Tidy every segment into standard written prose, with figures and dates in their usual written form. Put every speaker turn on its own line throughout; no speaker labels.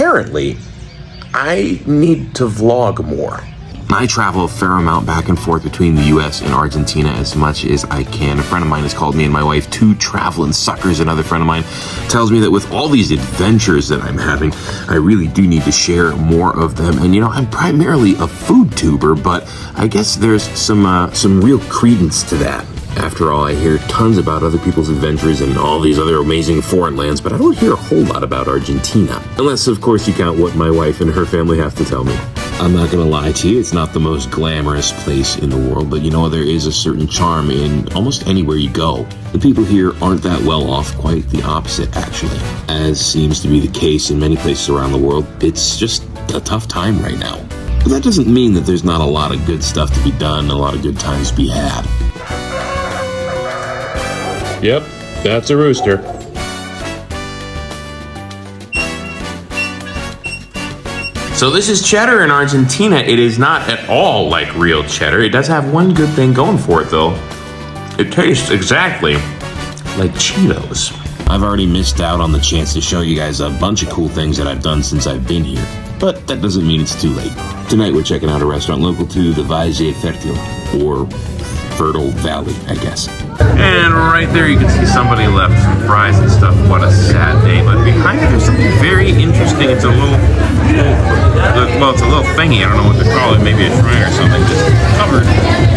apparently, I need to vlog more. I travel a fair amount back and forth between the US and Argentina as much as I can. A friend of mine has called me and my wife two traveling suckers. Another friend of mine tells me that with all these adventures that I'm having, I really do need to share more of them. And you know, I'm primarily a food tuber, but I guess there's some real credence to that. After all, I hear tons about other people's adventures and all these other amazing foreign lands, but I don't hear a whole lot about Argentina. Unless, of course, you count what my wife and her family have to tell me. I'm not gonna lie to you, it's not the most glamorous place in the world, but you know, there is a certain charm in almost anywhere you go. The people here aren't that well off, quite the opposite, actually. As seems to be the case in many places around the world, it's just a tough time right now. But that doesn't mean that there's not a lot of good stuff to be done, a lot of good times to be had.
Yep, that's a rooster. So this is cheddar in Argentina. It is not at all like real cheddar. It does have one good thing going for it though. It tastes exactly like Cheetos. I've already missed out on the chance to show you guys a bunch of cool things that I've done since I've been here. But that doesn't mean it's too late. Tonight we're checking out a restaurant local to the Valle Fértil, or Fertile Valley, I guess. And right there you can see somebody left some fries and stuff. What a sad day. But behind it there's something very interesting. It's a little, well, it's a little thingy. I don't know what to call it. Maybe a shrine or something. Just covered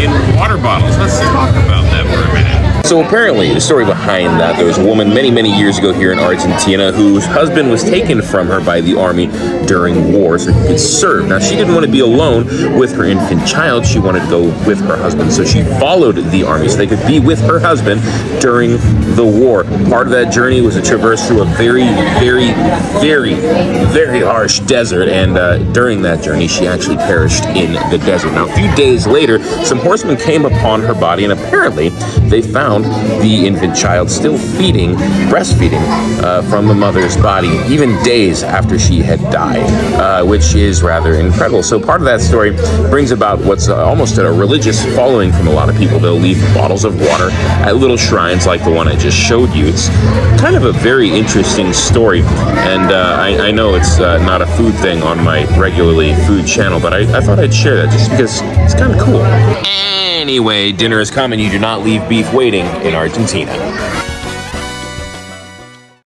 in water bottles. Let's talk about that for a minute. So apparently, the story behind that, there was a woman many, many years ago here in Argentina whose husband was taken from her by the army during war so he could serve. Now, she didn't want to be alone with her infant child. She wanted to go with her husband, so she followed the army so they could be with her husband during the war. Part of that journey was a traverse through a very, very, very, very harsh desert, and during that journey, she actually perished in the desert. Now, a few days later, some horsemen came upon her body, and apparently, they found the infant child still breastfeeding from the mother's body, even days after she had died, which is rather incredible. So part of that story brings about what's almost a religious following from a lot of people. They'll leave bottles of water at little shrines like the one I just showed you. It's kind of a very interesting story, and I know it's not a food thing on my regularly food channel, but I thought I'd share that just because it's kind of cool. Anyway, dinner is coming. You do not leave beef waiting in Argentina.